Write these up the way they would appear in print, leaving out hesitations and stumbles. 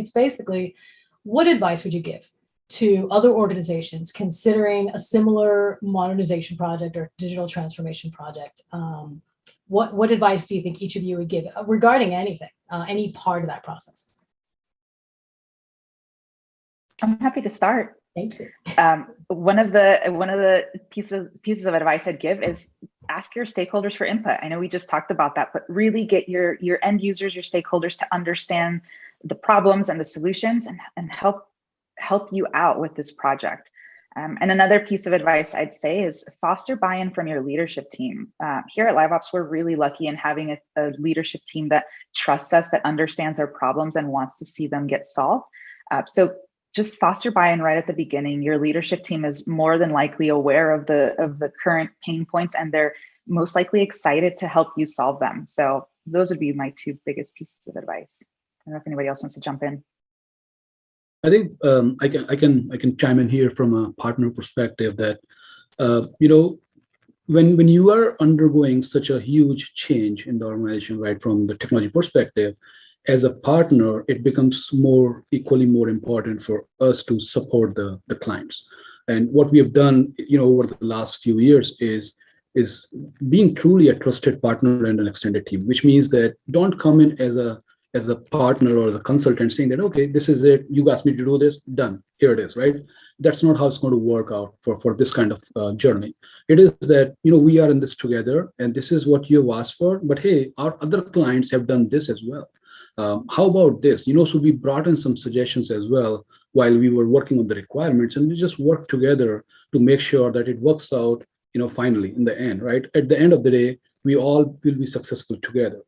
It's basically, what advice would you give to other organizations considering a similar modernization project or digital transformation project? What advice do you think each of you would give regarding anything, any part of that process? I'm happy to start. Thank you. One of the pieces of advice I'd give is ask your stakeholders for input. I know we just talked about that, but really get your end users, your stakeholders to understand the problems and the solutions and help you out with this project. And another piece of advice I'd say is foster buy-in from your leadership team. Here at Liveops, we're really lucky in having a leadership team that trusts us, that understands our problems and wants to see them get solved. So just foster buy-in right at the beginning. Your leadership team is more than likely aware of the current pain points, and they're most likely excited to help you solve them. So those would be my two biggest pieces of advice. I don't know if anybody else wants to jump in. I think I can chime in here from a partner perspective that when you are undergoing such a huge change in the organization, right, from the technology perspective, as a partner, it becomes equally more important for us to support the clients. And what we have done, over the last few years is being truly a trusted partner and an extended team, which means that don't come in as a partner or the consultant saying that, okay, this is it, you asked me to do this, done, here it is, right? That's not how it's going to work out for this kind of journey. It is that, we are in this together and this is what you've asked for, but hey, our other clients have done this as well. How about this? So we brought in some suggestions as well while we were working on the requirements, and we just worked together to make sure that it works out, finally in the end, right? At the end of the day, we all will be successful together.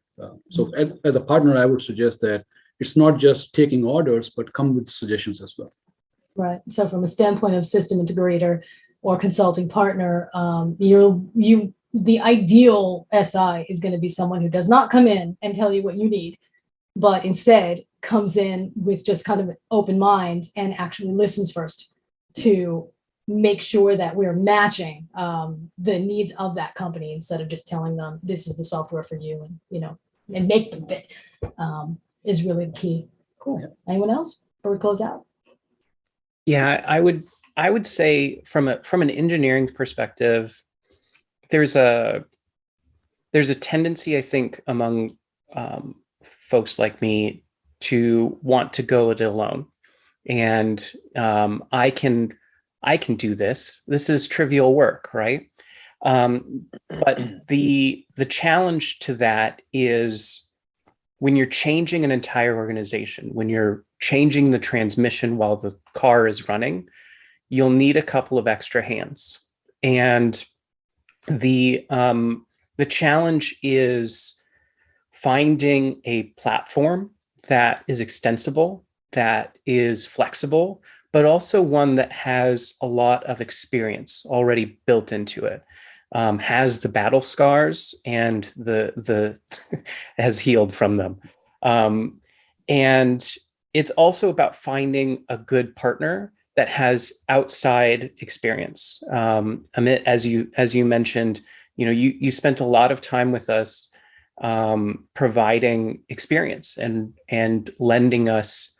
So as a partner, I would suggest that it's not just taking orders, but come with suggestions as well. Right. So from a standpoint of system integrator or consulting partner, the ideal SI is going to be someone who does not come in and tell you what you need, but instead comes in with just kind of an open mind and actually listens first to make sure that we're matching the needs of that company instead of just telling them this is the software for you and make them fit is really the key. Cool. Yeah. Anyone else before we close out? Yeah, I would say from an engineering perspective, there's a tendency, I think, among folks like me to want to go it alone. And I can do this. This is trivial work, right? But the challenge to that is when you're changing an entire organization, when you're changing the transmission while the car is running, you'll need a couple of extra hands. And the challenge is finding a platform that is extensible, that is flexible, but also one that has a lot of experience already built into it, has the battle scars and the has healed from them. And it's also about finding a good partner that has outside experience. Amit, as you mentioned, you spent a lot of time with us providing experience and lending us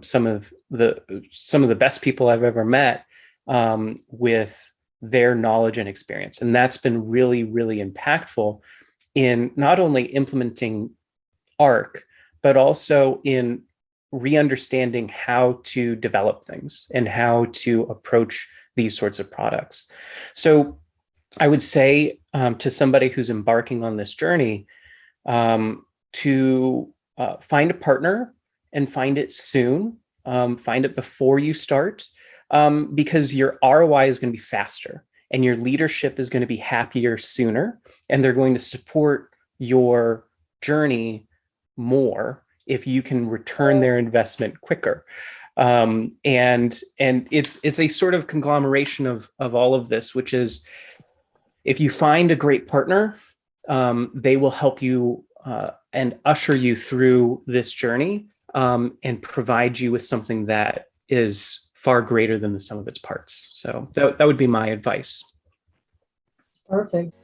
some of the best people I've ever met with their knowledge and experience. And that's been really, really impactful in not only implementing ARC, but also in re-understanding how to develop things and how to approach these sorts of products. So I would say to somebody who's embarking on this journey to find a partner and find it soon, find it before you start, because your ROI is going to be faster and your leadership is going to be happier sooner, and they're going to support your journey more if you can return their investment quicker. And it's a sort of conglomeration of all of this, which is if you find a great partner, they will help you and usher you through this journey and provide you with something that is far greater than the sum of its parts. So that would be my advice. Perfect.